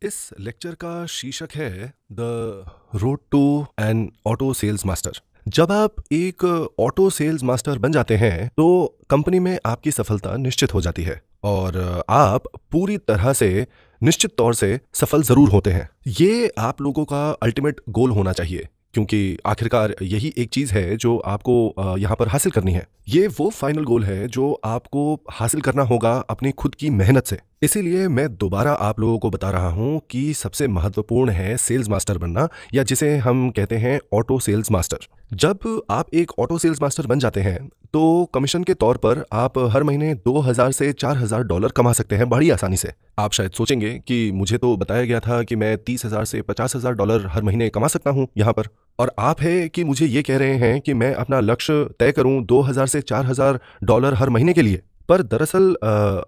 इस लेक्चर का शीर्षक है the road to an auto sales master. जब आप एक ऑटो सेल्स मास्टर बन जाते हैं तो कंपनी में आपकी सफलता निश्चित हो जाती है और आप पूरी तरह से निश्चित तौर से सफल जरूर होते हैं। ये आप लोगों का अल्टीमेट गोल होना चाहिए क्योंकि आखिरकार यही एक चीज है जो आपको यहाँ पर हासिल करनी है। ये वो फाइनल गोल है जो आपको हासिल करना होगा अपनी खुद की मेहनत से। इसीलिए मैं दोबारा आप लोगों को बता रहा हूँ कि सबसे महत्वपूर्ण है सेल्स मास्टर बनना, या जिसे हम कहते हैं ऑटो सेल्स मास्टर। जब आप एक ऑटो सेल्स मास्टर बन जाते हैं तो कमीशन के तौर पर आप हर महीने 2000 से 4000 डॉलर कमा सकते हैं बड़ी आसानी से। आप शायद सोचेंगे कि मुझे तो बताया गया था कि मैं 30,000 से 50,000 डॉलर हर महीने कमा सकता हूं यहाँ पर, और आप है कि मुझे ये कह रहे हैं कि मैं अपना लक्ष्य तय करूं 2000 से 4000 डॉलर हर महीने के लिए। पर दरअसल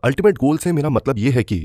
अल्टीमेट गोल से मेरा मतलब ये है कि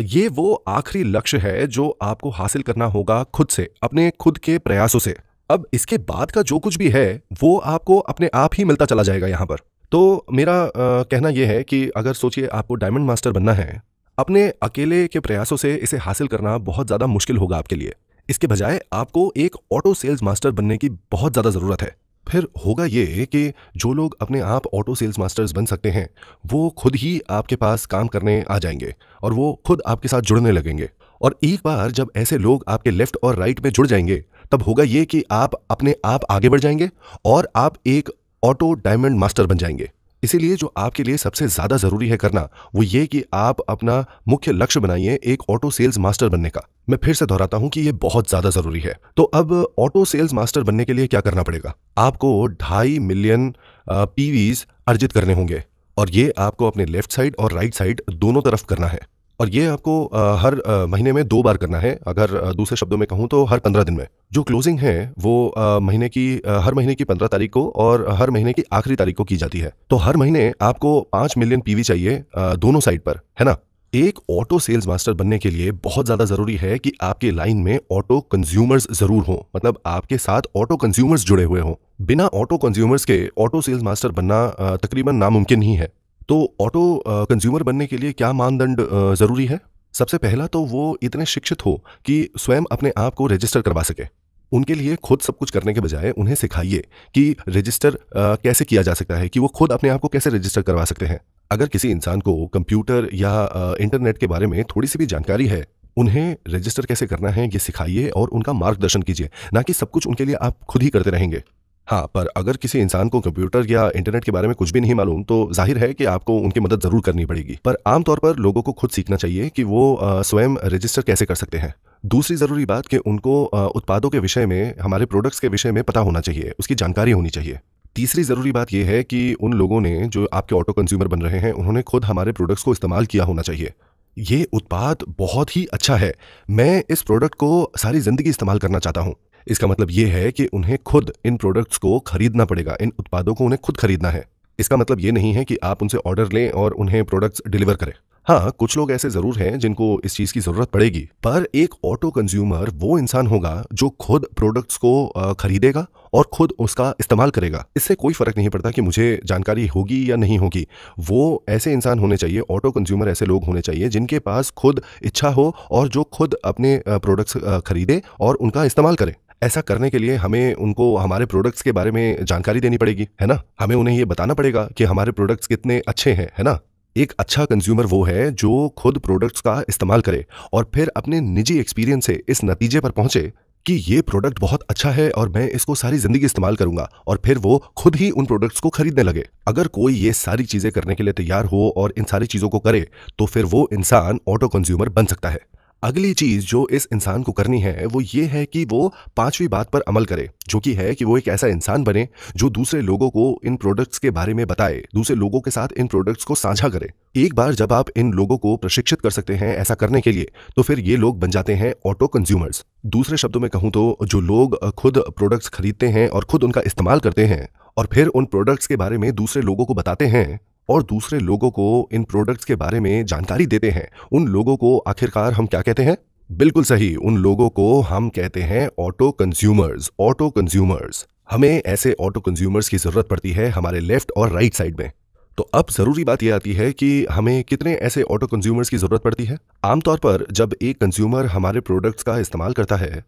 ये वो आखिरी लक्ष्य है जो आपको हासिल करना होगा खुद से, अपने खुद के प्रयासों से। अब इसके बाद का जो कुछ भी है वो आपको अपने आप ही मिलता चला जाएगा यहाँ पर। तो मेरा कहना यह है कि अगर सोचिए आपको डायमंड मास्टर बनना है, अपने अकेले के प्रयासों से इसे हासिल करना बहुत ज़्यादा मुश्किल होगा आपके लिए। इसके बजाय आपको एक ऑटो सेल्स मास्टर बनने की बहुत ज़्यादा ज़रूरत है। फिर होगा ये कि जो लोग अपने आप ऑटो सेल्स मास्टर्स बन सकते हैं वो खुद ही आपके पास काम करने आ जाएंगे और वो खुद आपके साथ जुड़ने लगेंगे। और एक बार जब ऐसे लोग आपके लेफ्ट और राइट में जुड़ जाएंगे तब होगा ये कि आप अपने आप आगे बढ़ जाएंगे और आप एक ऑटो डायमंड मास्टर बन जाएंगे। इसीलिए जो आपके लिए सबसे ज़्यादा ज़रूरी है करना वो ये कि आप अपना मुख्य लक्ष्य बनाइए एक ऑटो सेल्स मास्टर बनने का। मैं फिर से दोहराता हूं कि ये बहुत ज़्यादा ज़रूरी है। तो अब ऑटो सेल्स मास्टर बनने के लिए क्या करना पड़ेगा? आपको 2.5 मिलियन पीवीज अर्जित करने होंगे और ये आपको अपने लेफ्ट साइड और राइट साइड दोनों तरफ करना है। और ये आपको हर महीने में 2 बार करना है। अगर दूसरे शब्दों में कहूँ तो हर 15 दिन में। जो क्लोजिंग है वो हर महीने की 15 तारीख को और हर महीने की आखिरी तारीख को की जाती है। तो हर महीने आपको 5 मिलियन पीवी चाहिए दोनों साइड पर, है ना। एक ऑटो सेल्स मास्टर बनने के लिए बहुत ज़्यादा ज़रूरी है कि आपके लाइन में ऑटो कंज्यूमर्स ज़रूर हों, मतलब आपके साथ ऑटो कंज्यूमर्स जुड़े हुए हों। बिना ऑटो कंज्यूमर्स के ऑटो सेल्स मास्टर बनना तकरीबन नामुमकिन ही है। तो ऑटो कंज्यूमर बनने के लिए क्या मानदंड ज़रूरी है? सबसे पहला तो वो इतने शिक्षित हो कि स्वयं अपने आप को रजिस्टर करवा सके। उनके लिए खुद सब कुछ करने के बजाय उन्हें सिखाइए कि रजिस्टर कैसे किया जा सकता है, कि वो खुद अपने आप को कैसे रजिस्टर करवा सकते हैं। अगर किसी इंसान को कंप्यूटर या इंटरनेट के बारे में थोड़ी सी भी जानकारी है, उन्हें रजिस्टर कैसे करना है ये सिखाइए और उनका मार्गदर्शन कीजिए, ना कि सब कुछ उनके लिए आप खुद ही करते रहेंगे। हाँ, पर अगर किसी इंसान को कंप्यूटर या इंटरनेट के बारे में कुछ भी नहीं मालूम तो जाहिर है कि आपको उनकी मदद ज़रूर करनी पड़ेगी। पर आमतौर पर लोगों को खुद सीखना चाहिए कि वो स्वयं रजिस्टर कैसे कर सकते हैं। दूसरी ज़रूरी बात कि उनको उत्पादों के विषय में, हमारे प्रोडक्ट्स के विषय में पता होना चाहिए, उसकी जानकारी होनी चाहिए। तीसरी ज़रूरी बात यह है कि उन लोगों ने, जो आपके ऑटो कंज्यूमर बन रहे हैं, उन्होंने खुद हमारे प्रोडक्ट्स को इस्तेमाल किया होना चाहिए। ये उत्पाद बहुत ही अच्छा है, मैं इस प्रोडक्ट को सारी ज़िंदगी इस्तेमाल करना चाहता हूँ। इसका मतलब ये है कि उन्हें खुद इन प्रोडक्ट्स को खरीदना पड़ेगा, इन उत्पादों को उन्हें खुद खरीदना है। इसका मतलब ये नहीं है कि आप उनसे ऑर्डर लें और उन्हें प्रोडक्ट्स डिलीवर करें। हाँ, कुछ लोग ऐसे ज़रूर हैं जिनको इस चीज़ की ज़रूरत पड़ेगी, पर एक ऑटो कंज्यूमर वो इंसान होगा जो खुद प्रोडक्ट्स को खरीदेगा और खुद उसका इस्तेमाल करेगा। इससे कोई फ़र्क नहीं पड़ता कि मुझे जानकारी होगी या नहीं होगी। वो ऐसे इंसान होने चाहिए, ऑटो कंज्यूमर ऐसे लोग होने चाहिए जिनके पास खुद इच्छा हो और जो खुद अपने प्रोडक्ट्स खरीदे और उनका इस्तेमाल करें। ऐसा करने के लिए हमें उनको हमारे प्रोडक्ट्स के बारे में जानकारी देनी पड़ेगी, है ना। हमें उन्हें ये बताना पड़ेगा कि हमारे प्रोडक्ट्स कितने अच्छे हैं, है ना। एक अच्छा कंज्यूमर वो है जो खुद प्रोडक्ट्स का इस्तेमाल करे और फिर अपने निजी एक्सपीरियंस से इस नतीजे पर पहुंचे कि ये प्रोडक्ट बहुत अच्छा है और मैं इसको सारी ज़िंदगी इस्तेमाल करूंगा, और फिर वो खुद ही उन प्रोडक्ट्स को खरीदने लगे। अगर कोई ये सारी चीज़ें करने के लिए तैयार हो और इन सारी चीज़ों को करे तो फिर वो इंसान ऑटो कंज्यूमर बन सकता है। अगली चीज जो इस इंसान को करनी है वो ये है कि वो 5वीं बात पर अमल करे, जो कि है कि वो एक ऐसा इंसान बने जो दूसरे लोगों को इन प्रोडक्ट्स के बारे में बताए, दूसरे लोगों के साथ इन प्रोडक्ट्स को साझा करे। एक बार जब आप इन लोगों को प्रशिक्षित कर सकते हैं ऐसा करने के लिए, तो फिर ये लोग बन जाते हैं ऑटो कंज्यूमर्स। दूसरे शब्दों में कहूँ तो जो लोग खुद प्रोडक्ट्स खरीदते हैं और खुद उनका इस्तेमाल करते हैं और फिर उन प्रोडक्ट्स के बारे में दूसरे लोगों को बताते हैं और दूसरे लोगों को इन प्रोडक्ट्स के बारे में जानकारी देते हैं, उन लोगों को आखिरकार हम क्या कहते हैं? बिल्कुल सही, उन लोगों को हम कहते हैं ऑटो कंज्यूमर्स। ऑटो कंज्यूमर्स, हमें ऐसे ऑटो कंज्यूमर्स की जरूरत पड़ती है हमारे लेफ्ट और राइट साइड में। तो अब ज़रूरी बात यह आती है कि हमें कितने ऐसे ऑटो कंज्यूमर्स की ज़रूरत पड़ती है। आमतौर पर जब एक कंज्यूमर हमारे प्रोडक्ट्स का इस्तेमाल करता है,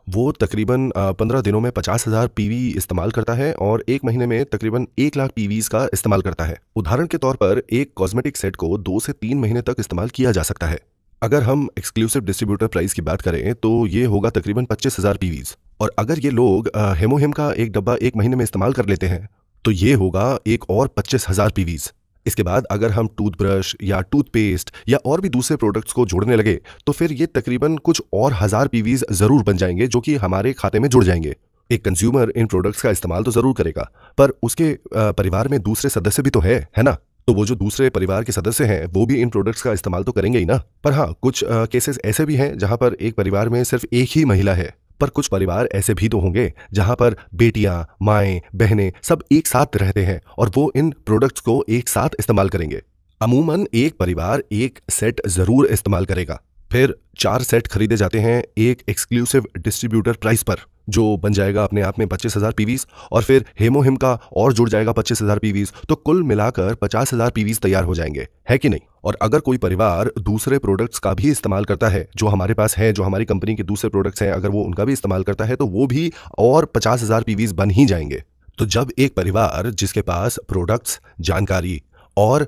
वो तकरीबन 15 दिनों में 50,000 पीवी इस्तेमाल करता है और 1 महीने में तकरीबन 1 लाख पीवीज़ का इस्तेमाल करता है। उदाहरण के तौर पर एक कॉस्मेटिक सेट को 2 से 3 महीने तक इस्तेमाल किया जा सकता है। अगर हम एक्सक्लूसिव डिस्ट्रीब्यूटर प्राइस की बात करें तो ये होगा तकरीबन 25,000 पीवीज़। और अगर ये लोग हेमोहिम का एक डब्बा 1 महीने में इस्तेमाल कर लेते हैं तो ये होगा एक और 25,000 पीवीज़। इसके बाद अगर हम टूथब्रश या टूथपेस्ट या और भी दूसरे प्रोडक्ट्स को जोड़ने लगे तो फिर ये तकरीबन कुछ और 1000 पीवीज़ ज़रूर बन जाएंगे जो कि हमारे खाते में जुड़ जाएंगे। एक कंज्यूमर इन प्रोडक्ट्स का इस्तेमाल तो ज़रूर करेगा, पर उसके परिवार में दूसरे सदस्य भी तो है ना? तो वो जो दूसरे परिवार के सदस्य हैं वो भी इन प्रोडक्ट्स का इस्तेमाल तो करेंगे ही ना। पर हाँ, कुछ केसेस ऐसे भी हैं जहाँ पर एक परिवार में सिर्फ एक ही महिला है, पर कुछ परिवार ऐसे भी तो होंगे जहां पर बेटियां, माएं, बहनें सब एक साथ रहते हैं और वो इन प्रोडक्ट्स को एक साथ इस्तेमाल करेंगे। अमूमन एक परिवार एक सेट जरूर इस्तेमाल करेगा, फिर 4 सेट खरीदे जाते हैं एक एक्सक्लूसिव डिस्ट्रीब्यूटर प्राइस पर, जो बन जाएगा अपने आप में 25,000 पीवीज़, और फिर हेमोहिम का और जुड़ जाएगा 25,000 पीवीज़, तो कुल मिलाकर 50,000 पीवीज़ तैयार हो जाएंगे, है कि नहीं? और अगर कोई परिवार दूसरे प्रोडक्ट्स का भी इस्तेमाल करता है, जो हमारे पास है, जो हमारी कंपनी के दूसरे प्रोडक्ट्स हैं, अगर वो उनका भी इस्तेमाल करता है तो वो भी और 50,000 पीवीज़ बन ही जाएंगे। तो जब एक परिवार जिसके पास प्रोडक्ट्स, जानकारी और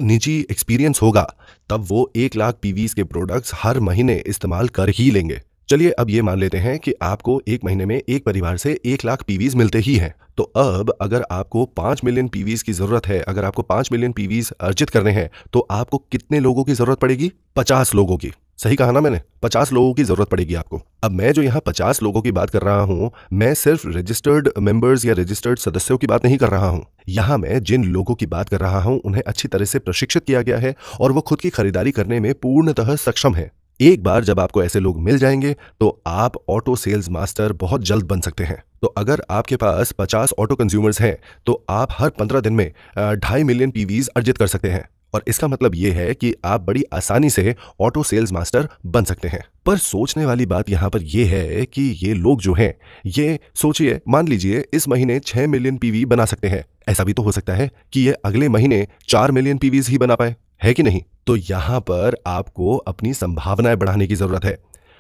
निजी एक्सपीरियंस होगा, तब वो 1 लाख पीवीज़ के प्रोडक्ट्स हर महीने इस्तेमाल कर ही लेंगे। चलिए अब ये मान लेते हैं कि आपको एक महीने में एक परिवार से 1 लाख पीवीज़ मिलते ही हैं। तो अब अगर आपको 5 मिलियन पीवीज़ की ज़रूरत है, अगर आपको 5 मिलियन पीवीज़ अर्जित करने हैं, तो आपको कितने लोगों की ज़रूरत पड़ेगी? 50 लोगों की। सही कहा ना मैंने? 50 लोगों की ज़रूरत पड़ेगी आपको। अब मैं जो यहाँ 50 लोगों की बात कर रहा हूँ, मैं सिर्फ रजिस्टर्ड मेंबर्स या रजिस्टर्ड सदस्यों की बात नहीं कर रहा हूँ। यहाँ मैं जिन लोगों की बात कर रहा हूँ उन्हें अच्छी तरह से प्रशिक्षित किया गया है और वो खुद की खरीदारी करने में पूर्णतः सक्षम है। एक बार जब आपको ऐसे लोग मिल जाएंगे तो आप ऑटो सेल्स मास्टर बहुत जल्द बन सकते हैं। तो अगर आपके पास 50 ऑटो कंज्यूमर्स हैं तो आप हर 15 दिन में 2.5 मिलियन पीवीज़ अर्जित कर सकते हैं, और इसका मतलब ये है कि आप बड़ी आसानी से ऑटो सेल्स मास्टर बन सकते हैं। पर सोचने वाली बात यहाँ पर यह है कि ये लोग जो हैं, ये सोचिए, मान लीजिए इस महीने 6 मिलियन पीवी बना सकते हैं, ऐसा भी तो हो सकता है कि ये अगले महीने 4 मिलियन पीवीज़ ही बना पाए, है कि नहीं? तो यहाँ पर आपको अपनी संभावनाएं बढ़ाने की जरूरत है।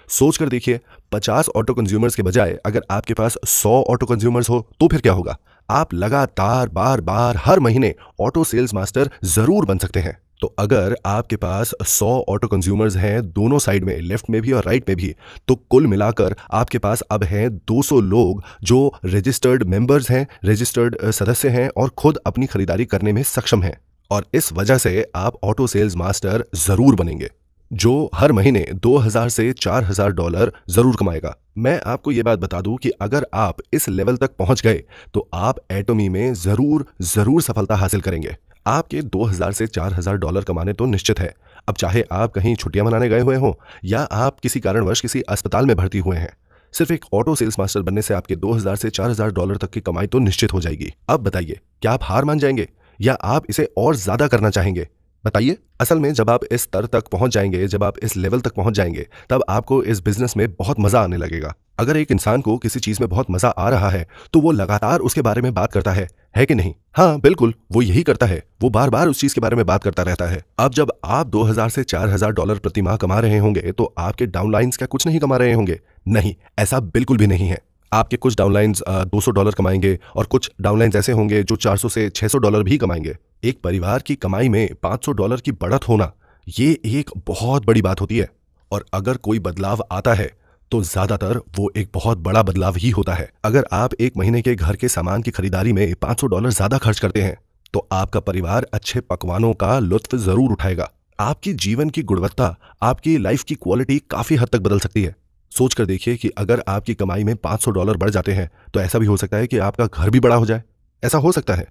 सोच कर देखिए, 50 ऑटो कंज्यूमर्स के बजाय अगर आपके पास 100 ऑटो कंज्यूमर्स हो तो फिर क्या होगा? आप लगातार बार बार हर महीने ऑटो सेल्स मास्टर जरूर बन सकते हैं। तो अगर आपके पास 100 ऑटो कंज्यूमर्स हैं दोनों साइड में, लेफ्ट में भी और राइट में भी, तो कुल मिलाकर आपके पास अब हैं 200 लोग जो रजिस्टर्ड मेंबर्स हैं, रजिस्टर्ड सदस्य हैं और खुद अपनी खरीदारी करने में सक्षम हैं। और इस वजह से आप ऑटो सेल्स मास्टर जरूर बनेंगे, जो हर महीने 2,000 से 4,000 डॉलर जरूर कमाएगा। मैं आपको ये बात बता दूं कि अगर आप इस लेवल तक पहुंच गए तो आप एटोमी में जरूर सफलता हासिल करेंगे। आपके 2,000 से 4,000 डॉलर कमाने तो निश्चित है। अब चाहे आप कहीं छुट्टियां मनाने गए हुए हों या आप किसी कारणवश किसी अस्पताल में भर्ती हुए हैं, सिर्फ एक ऑटो सेल्स मास्टर बनने से आपके 2,000 से 4,000 डॉलर तक की कमाई तो निश्चित हो जाएगी। अब बताइए, क्या आप हार मान जाएंगे या आप इसे और ज्यादा करना चाहेंगे? बताइए। असल में जब आप इस स्तर तक पहुंच जाएंगे, जब आप इस लेवल तक पहुंच जाएंगे, तब आपको इस बिजनेस में बहुत मजा आने लगेगा। अगर एक इंसान को किसी चीज में बहुत मजा आ रहा है तो वो लगातार उसके बारे में बात करता है कि नहीं? हाँ बिल्कुल, वो यही करता है, वो बार बार उस चीज के बारे में बात करता रहता है। अब जब आप 2,000 से 4,000 डॉलर प्रति माह कमा रहे होंगे तो आपके डाउनलाइंस क्या कुछ नहीं कमा रहे होंगे? नहीं, ऐसा बिल्कुल भी नहीं है। आपके कुछ डाउनलाइंस 200 डॉलर कमाएंगे और कुछ डाउनलाइंस ऐसे होंगे जो 400 से 600 डॉलर भी कमाएंगे। एक परिवार की कमाई में 500 डॉलर की बढ़त होना, ये एक बहुत बड़ी बात होती है। और अगर कोई बदलाव आता है तो ज्यादातर वो एक बहुत बड़ा बदलाव ही होता है। अगर आप एक महीने के घर के सामान की खरीदारी में 500 डॉलर ज्यादा खर्च करते हैं तो आपका परिवार अच्छे पकवानों का लुत्फ जरूर उठाएगा। आपकी जीवन की गुणवत्ता, आपकी लाइफ की क्वालिटी काफी हद तक बदल सकती है। सोच कर देखिए कि अगर आपकी कमाई में 500 डॉलर बढ़ जाते हैं तो ऐसा भी हो सकता है कि आपका घर भी बड़ा हो जाए। ऐसा हो सकता है।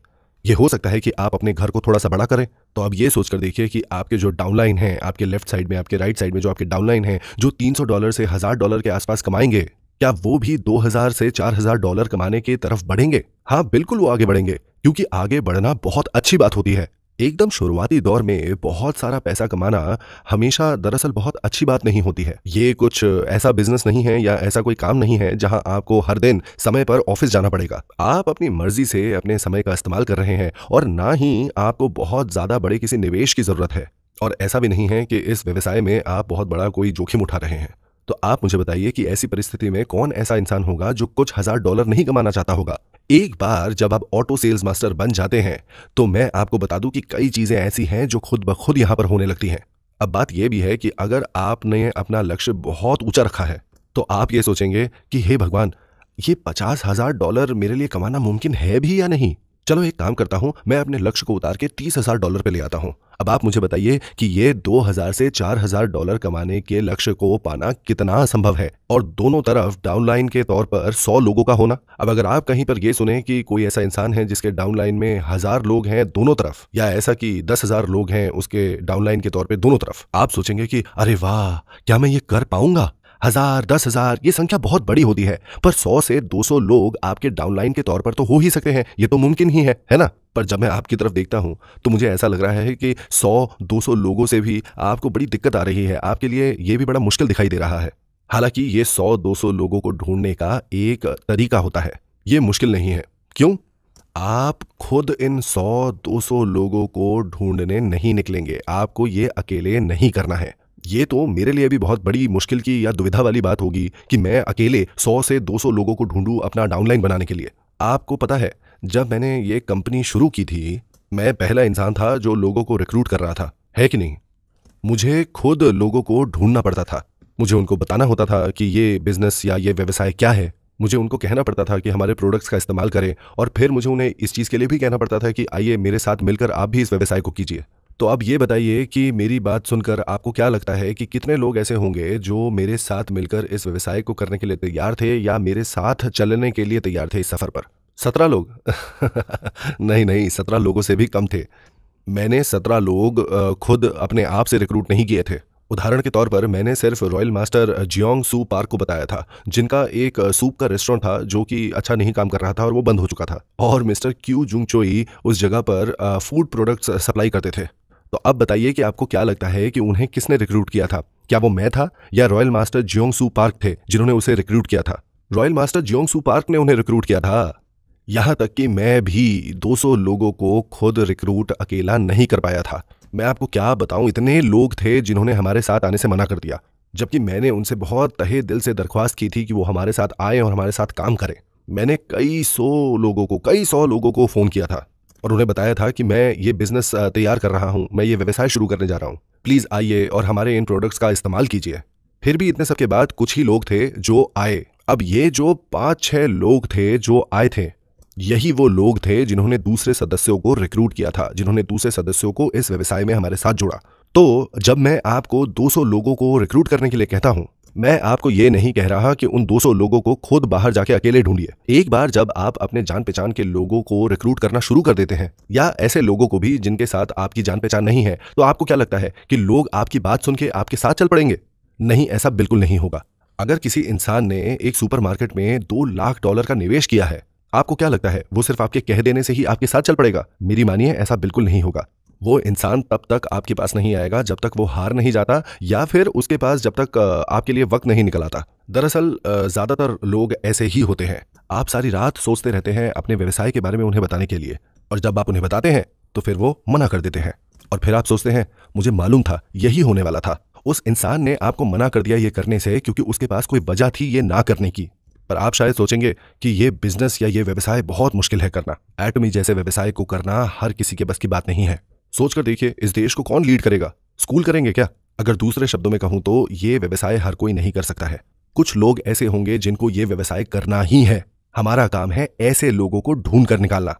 ये हो सकता है कि आप अपने घर को थोड़ा सा बड़ा करें। तो अब ये सोचकर देखिए कि आपके जो डाउनलाइन हैं, आपके लेफ्ट साइड में, आपके राइट साइड में जो आपके डाउनलाइन हैं, जो 300 डॉलर से 1,000 डॉलर के आसपास कमाएंगे, क्या वो भी 2,000 से 4,000 डॉलर कमाने की तरफ बढ़ेंगे? हाँ बिल्कुल, वो आगे बढ़ेंगे, क्योंकि आगे बढ़ना बहुत अच्छी बात होती है। एकदम शुरुआती दौर में बहुत सारा पैसा कमाना हमेशा दरअसल बहुत अच्छी बात नहीं होती है। ये कुछ ऐसा बिजनेस नहीं है या ऐसा कोई काम नहीं है जहां आपको हर दिन समय पर ऑफिस जाना पड़ेगा। आप अपनी मर्जी से अपने समय का इस्तेमाल कर रहे हैं और ना ही आपको बहुत ज्यादा बड़े किसी निवेश की जरूरत है। और ऐसा भी नहीं है कि इस व्यवसाय में आप बहुत बड़ा कोई जोखिम उठा रहे हैं। तो आप मुझे बताइए कि ऐसी परिस्थिति में कौन ऐसा इंसान होगा जो कुछ हजार डॉलर नहीं कमाना चाहता होगा। एक बार जब आप ऑटो सेल्स मास्टर बन जाते हैं तो मैं आपको बता दूं कि कई चीजें ऐसी हैं जो खुद ब खुद यहां पर होने लगती हैं। अब बात यह भी है कि अगर आपने अपना लक्ष्य बहुत ऊंचा रखा है तो आप ये सोचेंगे कि हे भगवान, ये $50,000 मेरे लिए कमाना मुमकिन है भी या नहीं। चलो एक काम करता हूं, मैं अपने लक्ष्य को उतार के $30,000 पे ले आता हूं। अब आप मुझे बताइए कि ये 2,000 से $4,000 कमाने के लक्ष्य को पाना कितना असंभव है, और दोनों तरफ डाउनलाइन के तौर पर 100 लोगों का होना। अब अगर आप कहीं पर ये सुने कि कोई ऐसा इंसान है जिसके डाउनलाइन में 1,000 लोग हैं दोनों तरफ, या ऐसा कि 10,000 लोग हैं उसके डाउनलाइन के तौर पर दोनों तरफ, आप सोचेंगे कि अरे वाह, क्या मैं ये कर पाऊंगा। 1,000, 10,000 ये संख्या बहुत बड़ी होती है, पर 100 से 200 लोग आपके डाउनलाइन के तौर पर तो हो ही सकते हैं। ये तो मुमकिन ही है ना। पर जब मैं आपकी तरफ देखता हूं तो मुझे ऐसा लग रहा है कि 100-200 लोगों से भी आपको बड़ी दिक्कत आ रही है। आपके लिए ये भी बड़ा मुश्किल दिखाई दे रहा है। हालांकि ये 100-200 लोगों को ढूंढने का एक तरीका होता है, ये मुश्किल नहीं है। क्यों? आप खुद इन 100-200 लोगों को ढूंढने नहीं निकलेंगे। आपको ये अकेले नहीं करना है। ये तो मेरे लिए भी बहुत बड़ी मुश्किल की या दुविधा वाली बात होगी कि मैं अकेले 100 से 200 लोगों को ढूंढूं अपना डाउनलाइन बनाने के लिए। आपको पता है, जब मैंने ये कंपनी शुरू की थी, मैं पहला इंसान था जो लोगों को रिक्रूट कर रहा था, है कि नहीं। मुझे खुद लोगों को ढूंढना पड़ता था। मुझे उनको बताना होता था कि ये बिजनेस या ये व्यवसाय क्या है। मुझे उनको कहना पड़ता था कि हमारे प्रोडक्ट्स का इस्तेमाल करें, और फिर मुझे उन्हें इस चीज़ के लिए भी कहना पड़ता था कि आइए मेरे साथ मिलकर आप भी इस व्यवसाय को कीजिए। तो अब ये बताइए कि मेरी बात सुनकर आपको क्या लगता है कि कितने लोग ऐसे होंगे जो मेरे साथ मिलकर इस व्यवसाय को करने के लिए तैयार थे या मेरे साथ चलने के लिए तैयार थे इस सफ़र पर? 17 लोग? नहीं, 17 लोगों से भी कम थे। मैंने 17 लोग खुद अपने आप से रिक्रूट नहीं किए थे। उदाहरण के तौर पर मैंने सिर्फ रॉयल मास्टर जियोंग सू पार्क को बताया था, जिनका एक सूप का रेस्टोरेंट था जो कि अच्छा नहीं काम कर रहा था और वो बंद हो चुका था, और मिस्टर क्यू जुंग चोई उस जगह पर फूड प्रोडक्ट्स सप्लाई करते थे। तो अब बताइए कि आपको क्या लगता है कि उन्हें किसने रिक्रूट किया था? क्या वो मैं था या रॉयल मास्टर जियोंग सू पार्क थे जिन्होंने उसे रिक्रूट किया था? रॉयल मास्टर जियोंग सू पार्क ने उन्हें रिक्रूट किया था। यहां तक कि मैं भी 200 लोगों को खुद रिक्रूट अकेला नहीं कर पाया था। मैं आपको क्या बताऊं, इतने लोग थे जिन्होंने हमारे साथ आने से मना कर दिया, जबकि मैंने उनसे बहुत तहे दिल से दरख्वास्त की थी कि वो हमारे साथ आए और हमारे साथ काम करें। मैंने कई सौ लोगों को फोन किया था और उन्हें बताया था कि मैं ये बिजनेस तैयार कर रहा हूं, मैं ये व्यवसाय शुरू करने जा रहा हूं, प्लीज आइए और हमारे इन प्रोडक्ट्स का इस्तेमाल कीजिए। फिर भी इतने सब के बाद कुछ ही लोग थे जो आए। अब ये जो 5-6 लोग थे जो आए थे, यही वो लोग थे जिन्होंने दूसरे सदस्यों को रिक्रूट किया था, जिन्होंने दूसरे सदस्यों को इस व्यवसाय में हमारे साथ जोड़ा। तो जब मैं आपको 200 लोगों को रिक्रूट करने के लिए कहता हूं, मैं आपको ये नहीं कह रहा कि उन 200 लोगों को खुद बाहर जाके अकेले ढूंढिए। एक बार जब आप अपने जान पहचान के लोगों को रिक्रूट करना शुरू कर देते हैं, या ऐसे लोगों को भी जिनके साथ आपकी जान पहचान नहीं है, तो आपको क्या लगता है कि लोग आपकी बात सुन के आपके साथ चल पड़ेंगे? नहीं, ऐसा बिल्कुल नहीं होगा। अगर किसी इंसान ने एक सुपरमार्केट में $2 लाख का निवेश किया है, आपको क्या लगता है वो सिर्फ आपके कह देने से ही आपके साथ चल पड़ेगा? मेरी मानिए, ऐसा बिल्कुल नहीं होगा। वो इंसान तब तक आपके पास नहीं आएगा जब तक वो हार नहीं जाता, या फिर उसके पास जब तक आपके लिए वक्त नहीं निकल आता। दरअसल ज्यादातर लोग ऐसे ही होते हैं। आप सारी रात सोचते रहते हैं अपने व्यवसाय के बारे में उन्हें बताने के लिए, और जब आप उन्हें बताते हैं तो फिर वो मना कर देते हैं, और फिर आप सोचते हैं मुझे मालूम था यही होने वाला था। उस इंसान ने आपको मना कर दिया ये करने से क्योंकि उसके पास कोई वजह थी ये ना करने की। पर आप शायद सोचेंगे कि ये बिजनेस या ये व्यवसाय बहुत मुश्किल है करना। एटमी जैसे व्यवसाय को करना हर किसी के बस की बात नहीं है। सोचकर देखिए, इस देश को कौन लीड करेगा? स्कूल करेंगे क्या? अगर दूसरे शब्दों में कहूं तो ये व्यवसाय हर कोई नहीं कर सकता है। कुछ लोग ऐसे होंगे जिनको ये व्यवसाय करना ही है। हमारा काम है ऐसे लोगों को ढूंढ कर निकालना।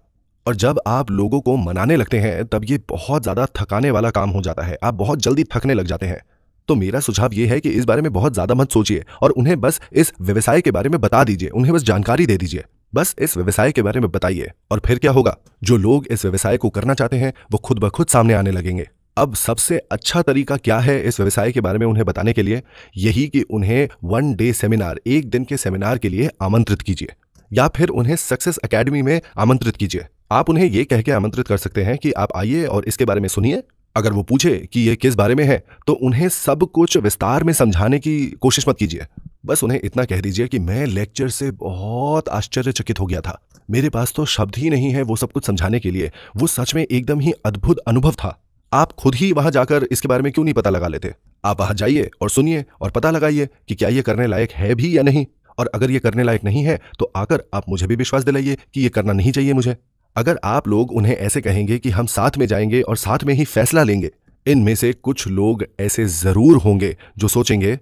और जब आप लोगों को मनाने लगते हैं तब ये बहुत ज्यादा थकाने वाला काम हो जाता है। आप बहुत जल्दी थकने लग जाते हैं। तो मेरा सुझाव ये है कि इस बारे में बहुत ज्यादा मत सोचिए और उन्हें बस इस व्यवसाय के बारे में बता दीजिए, उन्हें बस जानकारी दे दीजिए। बस इस व्यवसाय के बारे में बताइए, और फिर क्या होगा? जो लोग इस व्यवसाय को करना चाहते हैं वो खुद ब खुद सामने आने लगेंगे। अब सबसे अच्छा तरीका क्या है इस व्यवसाय के बारे में उन्हें बताने के लिए? यही कि उन्हें 1 डे सेमिनार, 1 दिन के सेमिनार के लिए आमंत्रित कीजिए, या फिर उन्हें सक्सेस एकेडमी में आमंत्रित कीजिए। आप उन्हें ये कह के आमंत्रित कर सकते हैं कि आप आइए और इसके बारे में सुनिए। अगर वो पूछे कि ये किस बारे में है तो उन्हें सब कुछ विस्तार में समझाने की कोशिश मत कीजिए। बस उन्हें इतना कह दीजिए कि मैं लेक्चर से बहुत आश्चर्यचकित हो गया था, मेरे पास तो शब्द ही नहीं है वो सब कुछ समझाने के लिए। वो सच में एकदम ही अद्भुत अनुभव था। आप खुद ही वहां जाकर इसके बारे में क्यों नहीं पता लगा लेते? आप वहां जाइए और सुनिए और पता लगाइए कि क्या ये करने लायक है भी या नहीं। और अगर ये करने लायक नहीं है तो आकर आप मुझे भी विश्वास दिलाइए कि ये करना नहीं चाहिए मुझे। अगर आप लोग उन्हें ऐसे कहेंगे कि हम साथ में जाएंगे और साथ में ही फैसला लेंगे, इनमें से कुछ लोग ऐसे जरूर होंगे जो सोचेंगे,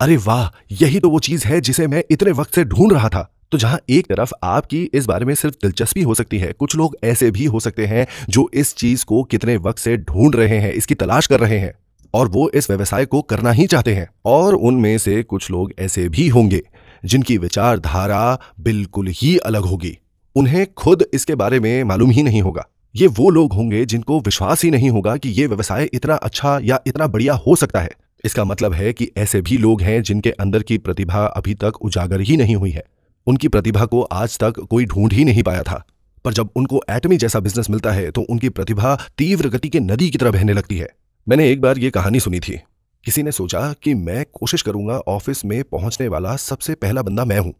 अरे वाह, यही तो वो चीज है जिसे मैं इतने वक्त से ढूंढ रहा था। तो जहां एक तरफ आपकी इस बारे में सिर्फ दिलचस्पी हो सकती है, कुछ लोग ऐसे भी हो सकते हैं जो इस चीज को कितने वक्त से ढूंढ रहे हैं, इसकी तलाश कर रहे हैं और वो इस व्यवसाय को करना ही चाहते हैं। और उनमें से कुछ लोग ऐसे भी होंगे जिनकी विचारधारा बिल्कुल ही अलग होगी। उन्हें खुद इसके बारे में मालूम ही नहीं होगा। ये वो लोग होंगे जिनको विश्वास ही नहीं होगा कि ये व्यवसाय इतना अच्छा या इतना बढ़िया हो सकता है। इसका मतलब है कि ऐसे भी लोग हैं जिनके अंदर की प्रतिभा अभी तक उजागर ही नहीं हुई है। उनकी प्रतिभा को आज तक कोई ढूंढ ही नहीं पाया था, पर जब उनको एटमी जैसा बिजनेस मिलता है तो उनकी प्रतिभा तीव्र गति की नदी की तरह बहने लगती है। मैंने एक बार ये कहानी सुनी थी। किसी ने सोचा कि मैं कोशिश करूंगा ऑफिस में पहुंचने वाला सबसे पहला बंदा मैं हूं।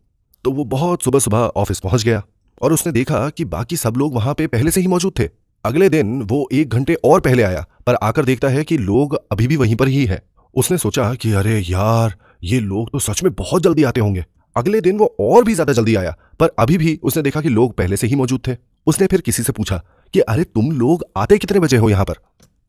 तो वो बहुत सुबह सुबह ऑफिस पहुंच गया और उसने देखा कि बाकी सब लोग वहां पे पहले से ही मौजूद थे। अगले दिन वो 1 घंटे और पहले आया, पर आकर देखता है कि लोग अभी भी वहीं पर ही है। उसने सोचा कि अरे यार, ये लोग तो सच में बहुत जल्दी आते होंगे। अगले दिन वो और भी ज्यादा जल्दी आया, पर अभी भी उसने देखा कि लोग पहले से ही मौजूद थे। उसने फिर किसी से पूछा कि अरे तुम लोग आते कितने बजे हो यहां पर?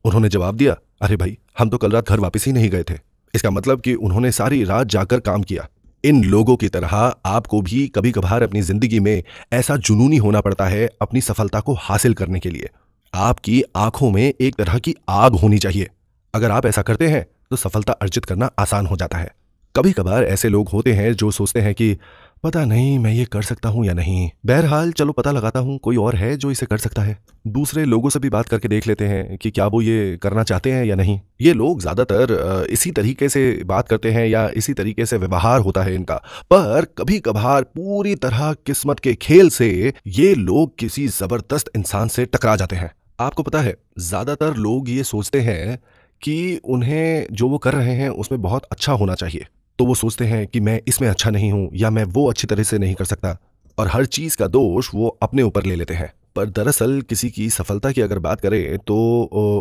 उन्होंने जवाब दिया, अरे भाई, हम तो कल रात घर वापस ही नहीं गए थे। इसका मतलब कि उन्होंने सारी रात जाकर काम किया। इन लोगों की तरह आपको भी कभी कभार अपनी जिंदगी में ऐसा जुनूनी होना पड़ता है अपनी सफलता को हासिल करने के लिए। आपकी आंखों में एक तरह की आग होनी चाहिए। अगर आप ऐसा करते हैं तो सफलता अर्जित करना आसान हो जाता है। कभी कभार ऐसे लोग होते हैं जो सोचते हैं कि पता नहीं मैं ये कर सकता हूं या नहीं, बहरहाल चलो पता लगाता हूं, कोई और है जो इसे कर सकता है। दूसरे लोगों से भी बात करके देख लेते हैं कि क्या वो ये करना चाहते हैं या नहीं। ये लोग ज्यादातर इसी तरीके से बात करते हैं या इसी तरीके से व्यवहार होता है इनका। पर कभी कभार पूरी तरह किस्मत के खेल से ये लोग किसी जबरदस्त इंसान से टकरा जाते हैं। आपको पता है, ज्यादातर लोग ये सोचते हैं कि उन्हें जो वो कर रहे हैं उसमें बहुत अच्छा होना चाहिए, तो वो सोचते हैं कि मैं इसमें अच्छा नहीं हूं या मैं वो अच्छी तरह से नहीं कर सकता, और हर चीज का दोष वो अपने ऊपर ले लेते हैं। पर दरअसल किसी की सफलता की अगर बात करें तो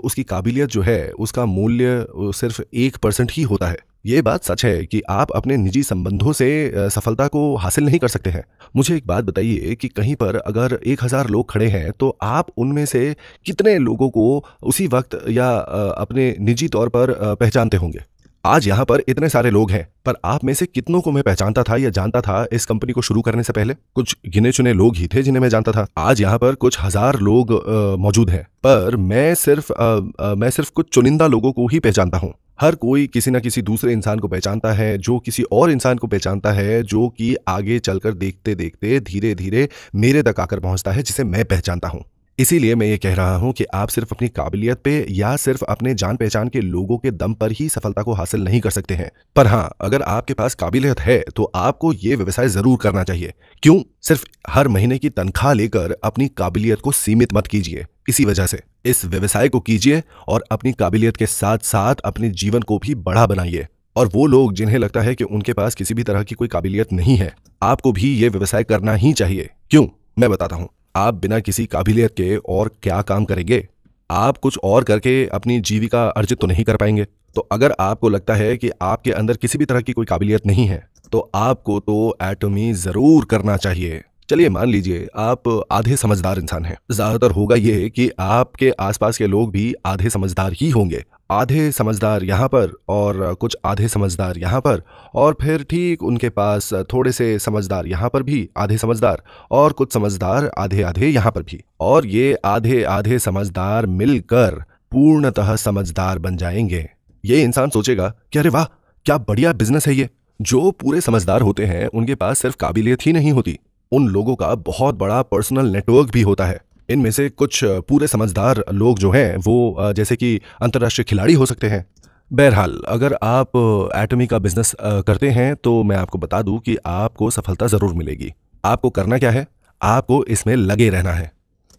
उसकी काबिलियत जो है उसका मूल्य सिर्फ 1% ही होता है। ये बात सच है कि आप अपने निजी संबंधों से सफलता को हासिल नहीं कर सकते हैं। मुझे एक बात बताइए कि कहीं पर अगर 1000 लोग खड़े हैं तो आप उनमें से कितने लोगों को उसी वक्त या अपने निजी तौर पर पहचानते होंगे? आज यहाँ पर इतने सारे लोग हैं, पर आप में से कितनों को मैं पहचानता था या जानता था इस कंपनी को शुरू करने से पहले? कुछ गिने चुने लोग ही थे जिन्हें मैं जानता था। आज यहाँ पर कुछ 1000 लोग मौजूद हैं, पर मैं सिर्फ कुछ चुनिंदा लोगों को ही पहचानता हूँ। हर कोई किसी न किसी दूसरे इंसान को पहचानता है जो किसी और इंसान को पहचानता है, जो कि आगे चलकर देखते देखते धीरे धीरे मेरे तक आकर पहुंचता है जिसे मैं पहचानता हूं। इसीलिए मैं ये कह रहा हूं कि आप सिर्फ अपनी काबिलियत पे या सिर्फ अपने जान पहचान के लोगों के दम पर ही सफलता को हासिल नहीं कर सकते हैं। पर हाँ, अगर आपके पास काबिलियत है तो आपको ये व्यवसाय जरूर करना चाहिए। क्यों? सिर्फ हर महीने की तनख्वाह लेकर अपनी काबिलियत को सीमित मत कीजिए। इसी वजह से इस व्यवसाय को कीजिए और अपनी काबिलियत के साथ साथ अपने जीवन को भी बड़ा बनाइए। और वो लोग जिन्हें लगता है कि उनके पास किसी भी तरह की कोई काबिलियत नहीं है, आपको भी ये व्यवसाय करना ही चाहिए। क्यों? मैं बताता हूं। आप बिना किसी काबिलियत के और क्या काम करेंगे? आप कुछ और करके अपनी जीविका अर्जित तो नहीं कर पाएंगे। तो अगर आपको लगता है कि आपके अंदर किसी भी तरह की कोई काबिलियत नहीं है तो आपको तो एटमी जरूर करना चाहिए। चलिए मान लीजिए आप आधे समझदार इंसान हैं। ज्यादातर होगा ये कि आपके आसपास के लोग भी आधे समझदार ही होंगे। आधे समझदार यहाँ पर और कुछ आधे समझदार यहाँ पर, और फिर ठीक उनके पास थोड़े से समझदार यहाँ पर भी आधे समझदार, और कुछ समझदार आधे आधे यहाँ पर भी। और ये आधे आधे समझदार मिलकर पूर्णतः समझदार बन जाएंगे। ये इंसान सोचेगा कि अरे वाह, क्या बढ़िया बिजनेस है ये। जो पूरे समझदार होते हैं उनके पास सिर्फ काबिलियत ही नहीं होती, उन लोगों का बहुत बड़ा पर्सनल नेटवर्क भी होता है। इनमें से कुछ पूरे समझदार लोग जो हैं वो जैसे कि अंतर्राष्ट्रीय खिलाड़ी हो सकते हैं। बहरहाल, अगर आप एटमी का बिजनेस करते हैं तो मैं आपको बता दूं कि आपको सफलता जरूर मिलेगी। आपको करना क्या है? आपको इसमें लगे रहना है।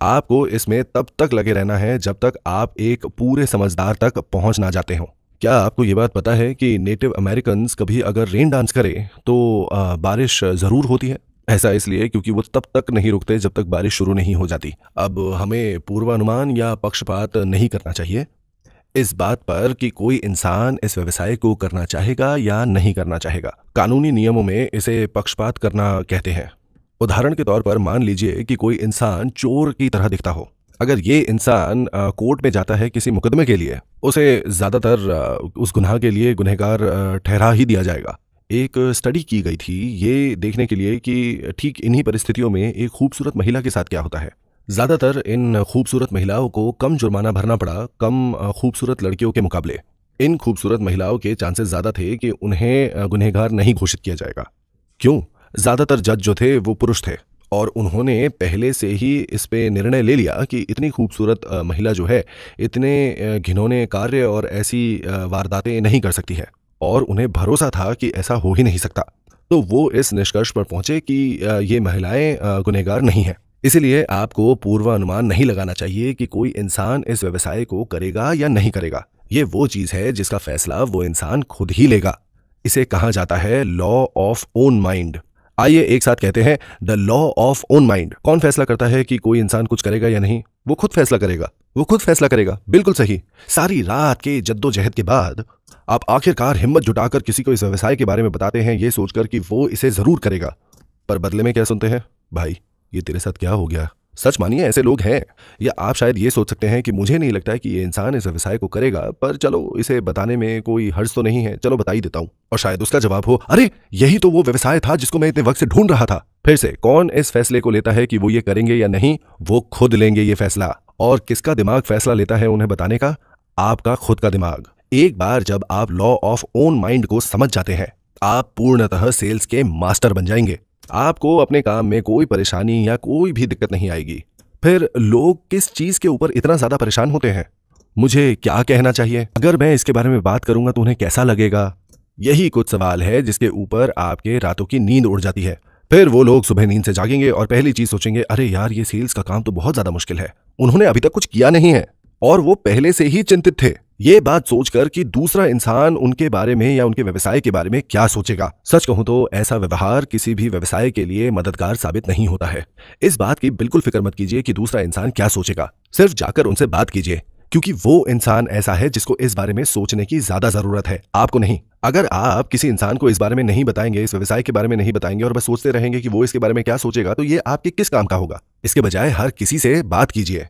आपको इसमें तब तक लगे रहना है जब तक आप एक पूरे समझदार तक पहुंच ना जाते हो। क्या आपको ये बात पता है कि नेटिव अमेरिकन्स कभी अगर रेन डांस करें तो बारिश ज़रूर होती है? ऐसा इसलिए क्योंकि वो तब तक नहीं रुकते जब तक बारिश शुरू नहीं हो जाती। अब हमें पूर्वानुमान या पक्षपात नहीं करना चाहिए इस बात पर कि कोई इंसान इस व्यवसाय को करना चाहेगा या नहीं करना चाहेगा। कानूनी नियमों में इसे पक्षपात करना कहते हैं। उदाहरण के तौर पर मान लीजिए कि कोई इंसान चोर की तरह दिखता हो। अगर ये इंसान कोर्ट में जाता है किसी मुकदमे के लिए, उसे ज़्यादातर उस गुनाह के लिए गुनहगार ठहरा ही दिया जाएगा। एक स्टडी की गई थी ये देखने के लिए कि ठीक इन्हीं परिस्थितियों में एक खूबसूरत महिला के साथ क्या होता है। ज़्यादातर इन खूबसूरत महिलाओं को कम जुर्माना भरना पड़ा कम खूबसूरत लड़कियों के मुकाबले। इन खूबसूरत महिलाओं के चांसेस ज़्यादा थे कि उन्हें गुनहगार नहीं घोषित किया जाएगा। क्यों? ज़्यादातर जज जो थे वो पुरुष थे और उन्होंने पहले से ही इस पे निर्णय ले लिया कि इतनी खूबसूरत महिला जो है इतने घिनौने कार्य और ऐसी वारदातें नहीं कर सकती है, और उन्हें भरोसा था कि ऐसा हो ही नहीं सकता। तो वो इस निष्कर्ष पर पहुंचे कि ये महिलाएं गुनहगार नहीं हैं। इसीलिए आपको पूर्वानुमान नहीं लगाना चाहिए कि कोई इंसान इस व्यवसाय को करेगा या नहीं करेगा। ये वो चीज़ है जिसका फैसला वो इंसान खुद ही लेगा। इसे कहा जाता है लॉ ऑफ ओन माइंड। आइए एक साथ कहते हैं, the law of own mind. कौन फैसला करता है कि कोई इंसान कुछ करेगा या नहीं? वो खुद फैसला करेगा। वो खुद फैसला करेगा। बिल्कुल सही। सारी रात के जद्दोजहद के बाद आप आखिरकार हिम्मत जुटाकर किसी को इस व्यवसाय के बारे में बताते हैं ये सोचकर कि वो इसे जरूर करेगा, पर बदले में क्या सुनते हैं? भाई ये तेरे साथ क्या हो गया? सच मानिए ऐसे लोग हैं। या आप शायद ये सोच सकते हैं कि मुझे नहीं लगता है कि ये इंसान इस व्यवसाय को करेगा, पर चलो इसे बताने में कोई हर्ज तो नहीं है, चलो बता ही देता हूं। और शायद उसका जवाब हो, अरे यही तो वो व्यवसाय था जिसको मैं इतने वक्त से ढूंढ रहा था। फिर से कौन इस फैसले को लेता है कि वो ये करेंगे या नहीं? वो खुद लेंगे ये फैसला। और किसका दिमाग फैसला लेता है उन्हें बताने का? आपका खुद का दिमाग। एक बार जब आप लॉ ऑफ ओन माइंड को समझ जाते हैं, आप पूर्णतः सेल्स के मास्टर बन जाएंगे। आपको अपने काम में कोई परेशानी या कोई भी दिक्कत नहीं आएगी। फिर लोग किस चीज के ऊपर इतना ज्यादा परेशान होते हैं? मुझे क्या कहना चाहिए? अगर मैं इसके बारे में बात करूंगा तो उन्हें कैसा लगेगा? यही कुछ सवाल है जिसके ऊपर आपके रातों की नींद उड़ जाती है। फिर वो लोग सुबह नींद से जागेंगे और पहली चीज सोचेंगे, अरे यार ये सेल्स का काम तो बहुत ज्यादा मुश्किल है। उन्होंने अभी तक कुछ किया नहीं है और वो पहले से ही चिंतित थे, ये बात सोचकर कि दूसरा इंसान उनके बारे में या उनके व्यवसाय के बारे में क्या सोचेगा। सच कहूं तो ऐसा व्यवहार किसी भी व्यवसाय के लिए मददगार साबित नहीं होता है। इस बात की बिल्कुल फिक्र मत कीजिए कि दूसरा इंसान क्या सोचेगा। सिर्फ जाकर उनसे बात कीजिए, क्योंकि वो इंसान ऐसा है जिसको इस बारे में सोचने की ज्यादा जरूरत है, आपको नहीं। अगर आप किसी इंसान को इस बारे में नहीं बताएंगे, इस व्यवसाय के बारे में नहीं बताएंगे और बस सोचते रहेंगे कि वो इसके बारे में क्या सोचेगा, तो ये आपके किस काम का होगा? इसके बजाय हर किसी से बात कीजिए।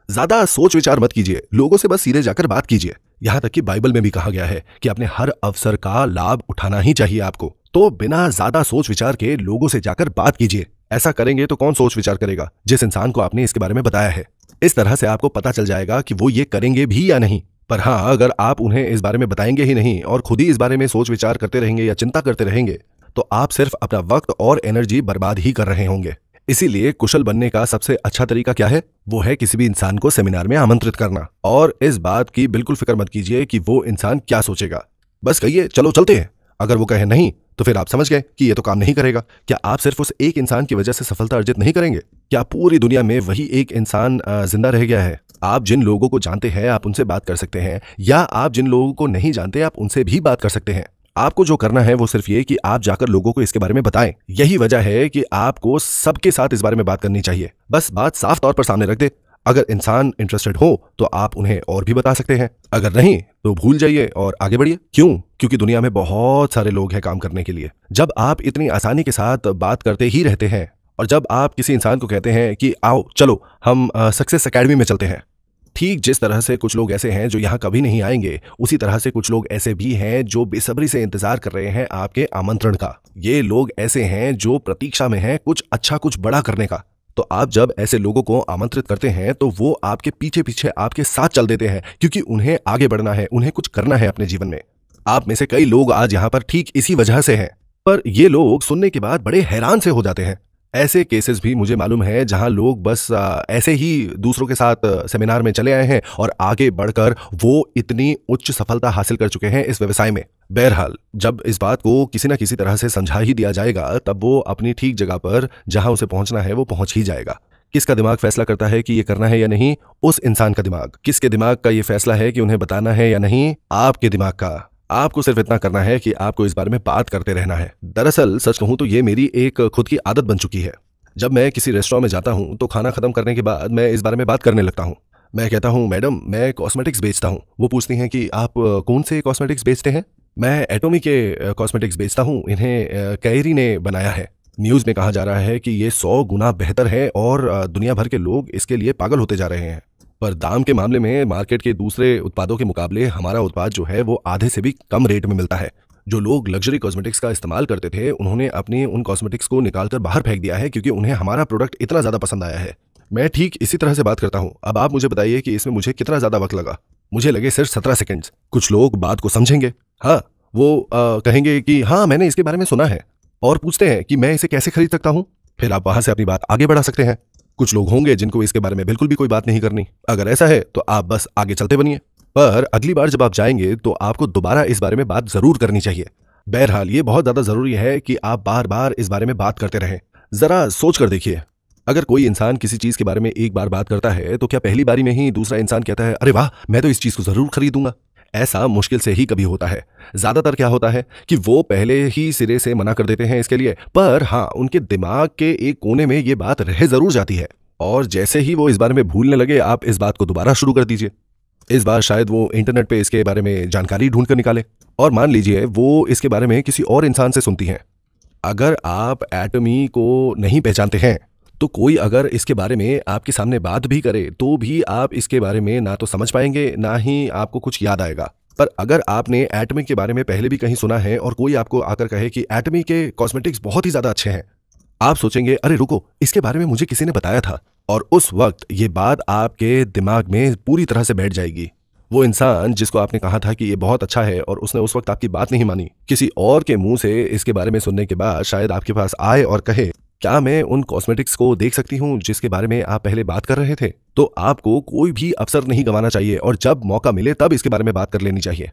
ज्यादा सोच विचार मत कीजिए, लोगों से बस सीधे जाकर बात कीजिए। यहां तक कि बाइबल में भी कहा गया है कि अपने हर अवसर का लाभ उठाना ही चाहिए आपको। तो बिना ज्यादा सोच विचार के लोगों से जाकर बात कीजिए। ऐसा करेंगे तो कौन सोच विचार करेगा? जिस इंसान को आपने इसके बारे में बताया है। इस तरह से आपको पता चल जाएगा कि वो ये करेंगे भी या नहीं। पर हाँ, अगर आप उन्हें इस बारे में बताएंगे ही नहीं और खुद ही इस बारे में सोच विचार करते रहेंगे या चिंता करते रहेंगे, तो आप सिर्फ अपना वक्त और एनर्जी बर्बाद ही कर रहे होंगे। इसीलिए कुशल बनने का सबसे अच्छा तरीका क्या है? वो है किसी भी इंसान को सेमिनार में आमंत्रित करना। और इस बात की बिल्कुल फिक्र मत कीजिए कि वो इंसान क्या सोचेगा। बस कहिए चलो चलते हैं। अगर वो कहे नहीं, तो फिर आप समझ गए कि ये तो काम नहीं करेगा। क्या आप सिर्फ उस एक इंसान की वजह से सफलता अर्जित नहीं करेंगे? क्या पूरी दुनिया में वही एक इंसान जिंदा रह गया है? आप जिन लोगों को जानते हैं आप उनसे बात कर सकते हैं, या आप जिन लोगों को नहीं जानते आप उनसे भी बात कर सकते हैं। आपको जो करना है वो सिर्फ ये कि आप जाकर लोगों को इसके बारे में बताएं। यही वजह है कि आपको सबके साथ इस बारे में बात करनी चाहिए। बस बात साफ तौर पर सामने रख दे। अगर इंसान इंटरेस्टेड हो तो आप उन्हें और भी बता सकते हैं, अगर नहीं तो भूल जाइए और आगे बढ़िए। क्यों? क्योंकि दुनिया में बहुत सारे लोग हैं काम करने के लिए। जब आप इतनी आसानी के साथ बात करते ही रहते हैं और जब आप किसी इंसान को कहते हैं कि आओ चलो हम सक्सेस एकेडमी में चलते हैं, ठीक जिस तरह से कुछ लोग ऐसे हैं जो यहाँ कभी नहीं आएंगे, उसी तरह से कुछ लोग ऐसे भी हैं जो बेसब्री से इंतजार कर रहे हैं आपके आमंत्रण का। ये लोग ऐसे हैं जो प्रतीक्षा में हैं कुछ अच्छा कुछ बड़ा करने का। तो आप जब ऐसे लोगों को आमंत्रित करते हैं तो वो आपके पीछे पीछे आपके साथ चल देते हैं, क्योंकि उन्हें आगे बढ़ना है, उन्हें कुछ करना है अपने जीवन में। आप में से कई लोग आज यहाँ पर ठीक इसी वजह से हैं। पर ये लोग सुनने के बाद बड़े हैरान से हो जाते हैं। ऐसे केसेस भी मुझे मालूम है जहां लोग बस ऐसे ही दूसरों के साथ सेमिनार में चले आए हैं और आगे बढ़कर वो इतनी उच्च सफलता हासिल कर चुके हैं इस व्यवसाय में। बहरहाल, जब इस बात को किसी न किसी तरह से समझा ही दिया जाएगा, तब वो अपनी ठीक जगह पर जहां उसे पहुंचना है वो पहुंच ही जाएगा। किसका दिमाग फैसला करता है कि ये करना है या नहीं? उस इंसान का दिमाग। किसके दिमाग का ये फैसला है कि उन्हें बताना है या नहीं? आपके दिमाग का। आपको सिर्फ इतना करना है कि आपको इस बारे में बात करते रहना है। दरअसल सच कहूं तो ये मेरी एक खुद की आदत बन चुकी है। जब मैं किसी रेस्टोरेंट में जाता हूं तो खाना खत्म करने के बाद मैं इस बारे में बात करने लगता हूं। मैं कहता हूं, मैडम मैं कॉस्मेटिक्स बेचता हूं। वो पूछती हैं कि आप कौन से कॉस्मेटिक्स बेचते हैं? मैं एटोमी के कॉस्मेटिक्स बेचता हूं, इन्हें कैरी ने बनाया है। न्यूज़ में कहा जा रहा है कि ये 100 गुना बेहतर है और दुनिया भर के लोग इसके लिए पागल होते जा रहे हैं। पर दाम के मामले में मार्केट के दूसरे उत्पादों के मुकाबले हमारा उत्पाद जो है वो आधे से भी कम रेट में मिलता है। जो लोग लग्जरी कॉस्मेटिक्स का इस्तेमाल करते थे उन्होंने अपने उन कॉस्मेटिक्स को निकालकर बाहर फेंक दिया है क्योंकि उन्हें हमारा प्रोडक्ट इतना ज़्यादा पसंद आया है। मैं ठीक इसी तरह से बात करता हूँ। अब आप मुझे बताइए कि इसमें मुझे कितना ज़्यादा वक्त लगा। मुझे लगे सिर्फ 17 सेकेंड्स। कुछ लोग बात को समझेंगे, हाँ वो कहेंगे कि हाँ मैंने इसके बारे में सुना है, और पूछते हैं कि मैं इसे कैसे खरीद सकता हूं। फिर आप वहां से अपनी बात आगे बढ़ा सकते हैं। कुछ लोग होंगे जिनको इसके बारे में बिल्कुल भी कोई बात नहीं करनी। अगर ऐसा है तो आप बस आगे चलते बनिए, पर अगली बार जब आप जाएंगे तो आपको दोबारा इस बारे में बात जरूर करनी चाहिए। बहरहाल ये बहुत ज्यादा जरूरी है कि आप बार बार इस बारे में बात करते रहें। जरा सोच कर देखिए, अगर कोई इंसान किसी चीज के बारे में एक बार बात करता है तो क्या पहली बारी में ही दूसरा इंसान कहता है अरे वाह मैं तो इस चीज को जरूर खरीदूंगा? ऐसा मुश्किल से ही कभी होता है। ज्यादातर क्या होता है कि वो पहले ही सिरे से मना कर देते हैं इसके लिए, पर हाँ उनके दिमाग के एक कोने में ये बात रह जरूर जाती है, और जैसे ही वो इस बारे में भूलने लगे आप इस बात को दोबारा शुरू कर दीजिए। इस बार शायद वो इंटरनेट पे इसके बारे में जानकारी ढूंढ कर निकाले, और मान लीजिए वो इसके बारे में किसी और इंसान से सुनती हैं। अगर आप एटमी को नहीं पहचानते हैं तो कोई अगर इसके बारे में आपके सामने बात भी करे तो भी आप इसके बारे में ना तो समझ पाएंगे ना ही आपको कुछ याद आएगा। पर अगर आपने एटमी के बारे में पहले भी कहीं सुना है और कोई आपको आकर कहे कि एटमी के कॉस्मेटिक्स बहुत ही ज्यादा अच्छे हैं, आप सोचेंगे अरे रुको इसके बारे में मुझे किसी ने बताया था, और उस वक्त ये बात आपके दिमाग में पूरी तरह से बैठ जाएगी। वो इंसान जिसको आपने कहा था कि ये बहुत अच्छा है और उसने उस वक्त आपकी बात नहीं मानी, किसी और के मुंह से इसके बारे में सुनने के बाद शायद आपके पास आए और कहे क्या मैं उन कॉस्मेटिक्स को देख सकती हूं जिसके बारे में आप पहले बात कर रहे थे? तो आपको कोई भी अवसर नहीं गंवाना चाहिए और जब मौका मिले तब इसके बारे में बात कर लेनी चाहिए।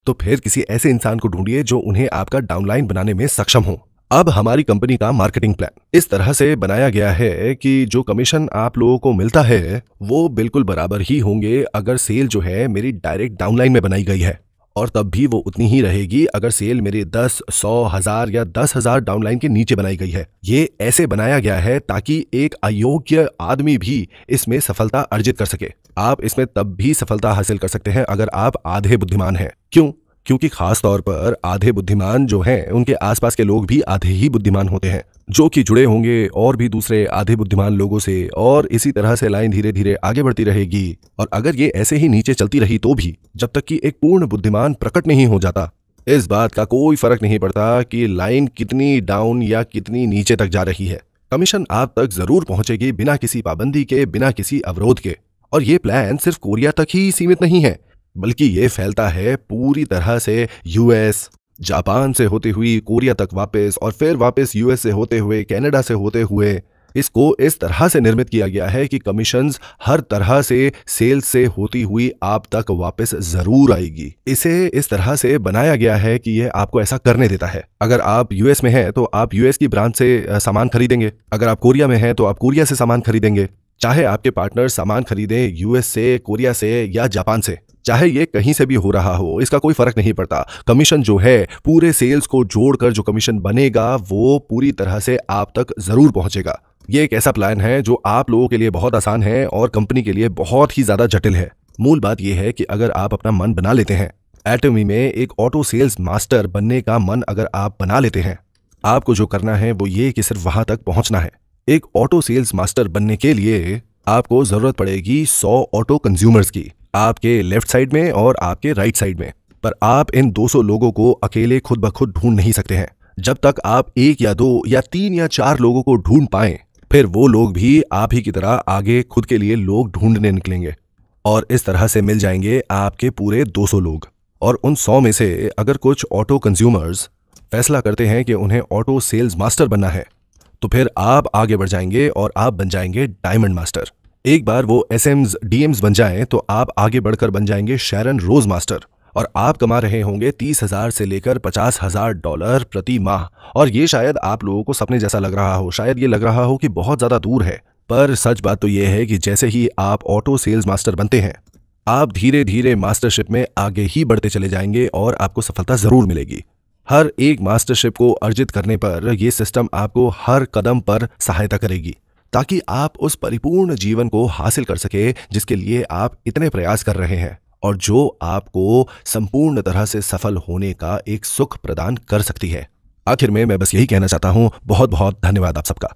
तो फिर किसी ऐसे इंसान को ढूंढिए जो उन्हें आपका डाउनलाइन बनाने में सक्षम हो। अब हमारी कंपनी का मार्केटिंग प्लान इस तरह से बनाया गया है कि जो कमीशन आप लोगों को मिलता है वो बिल्कुल बराबर ही होंगे अगर सेल जो है मेरी डायरेक्ट डाउनलाइन में बनाई गई है, और तब भी वो उतनी ही रहेगी अगर सेल मेरे 10, 100, 1000 या 10,000 डाउनलाइन के नीचे बनाई गई है। ये ऐसे बनाया गया है ताकि एक अयोग्य आदमी भी इसमें सफलता अर्जित कर सके। आप इसमें तब भी सफलता हासिल कर सकते हैं अगर आप आधे बुद्धिमान हैं। क्यों? क्योंकि खास तौर पर आधे बुद्धिमान जो हैं उनके आसपास के लोग भी आधे ही बुद्धिमान होते हैं, जो कि जुड़े होंगे और भी दूसरे आधे बुद्धिमान लोगों से, और इसी तरह से लाइन धीरे धीरे आगे बढ़ती रहेगी। और अगर ये ऐसे ही नीचे चलती रही तो भी जब तक कि एक पूर्ण बुद्धिमान प्रकट नहीं हो जाता, इस बात का कोई फर्क नहीं पड़ता कि लाइन कितनी डाउन या कितनी नीचे तक जा रही है, कमीशन आप तक जरूर पहुंचेगी बिना किसी पाबंदी के, बिना किसी अवरोध के। और ये प्लान सिर्फ कोरिया तक ही सीमित नहीं है, बल्कि ये फैलता है पूरी तरह से यूएस, जापान से होते हुई कोरिया तक वापस, और फिर वापस यूएस से होते हुए कनाडा से होते हुए। इसको इस तरह से निर्मित किया गया है कि कमीशंस हर तरह से सेल्स से होती हुई आप तक वापस जरूर आएगी। इसे इस तरह से बनाया गया है कि ये आपको ऐसा करने देता है। अगर आप यूएस में हैं तो आप यूएस की ब्रांच से सामान खरीदेंगे, अगर आप कोरिया में हैं तो आप कोरिया से सामान खरीदेंगे। चाहे आपके पार्टनर सामान खरीदे यूएस से, कोरिया से या जापान से, चाहे ये कहीं से भी हो रहा हो, इसका कोई फर्क नहीं पड़ता। कमीशन जो है पूरे सेल्स को जोड़कर जो कमीशन बनेगा वो पूरी तरह से आप तक जरूर पहुंचेगा। ये एक ऐसा प्लान है जो आप लोगों के लिए बहुत आसान है और कंपनी के लिए बहुत ही ज्यादा जटिल है। मूल बात यह है कि अगर आप अपना मन बना लेते हैं, एटमी में एक ऑटो सेल्स मास्टर बनने का मन अगर आप बना लेते हैं, आपको जो करना है वो ये कि सिर्फ वहां तक पहुंचना है। एक ऑटो सेल्स मास्टर बनने के लिए आपको जरूरत पड़ेगी 100 ऑटो कंज्यूमर्स की, आपके लेफ्ट साइड में और आपके राइट साइड में। पर आप इन 200 लोगों को अकेले खुद ब खुद ढूंढ नहीं सकते हैं। जब तक आप 1 या 2 या 3 या 4 लोगों को ढूंढ पाएं, फिर वो लोग भी आप ही की तरह आगे खुद के लिए लोग ढूंढने निकलेंगे, और इस तरह से मिल जाएंगे आपके पूरे 200 लोग। और उन 100 में से अगर कुछ ऑटो कंज्यूमर्स फैसला करते हैं कि उन्हें ऑटो सेल्स मास्टर बनना है, तो फिर आप आगे बढ़ जाएंगे और आप बन जाएंगे डायमंड मास्टर। एक बार वो एसएम्स डीएम्स बन जाएं तो आप आगे बढ़कर बन जाएंगे शैरन रोज मास्टर, और आप कमा रहे होंगे 30,000 से लेकर $50,000 प्रति माह। और ये शायद आप लोगों को सपने जैसा लग रहा हो, शायद ये लग रहा हो कि बहुत ज्यादा दूर है, पर सच बात तो यह है कि जैसे ही आप ऑटो सेल्स मास्टर बनते हैं, आप धीरे धीरे मास्टरशिप में आगे ही बढ़ते चले जाएंगे और आपको सफलता जरूर मिलेगी। हर एक मास्टरशिप को अर्जित करने पर यह सिस्टम आपको हर कदम पर सहायता करेगी, ताकि आप उस परिपूर्ण जीवन को हासिल कर सके जिसके लिए आप इतने प्रयास कर रहे हैं और जो आपको संपूर्ण तरह से सफल होने का एक सुख प्रदान कर सकती है। आखिर में मैं बस यही कहना चाहता हूं, बहुत बहुत धन्यवाद आप सबका।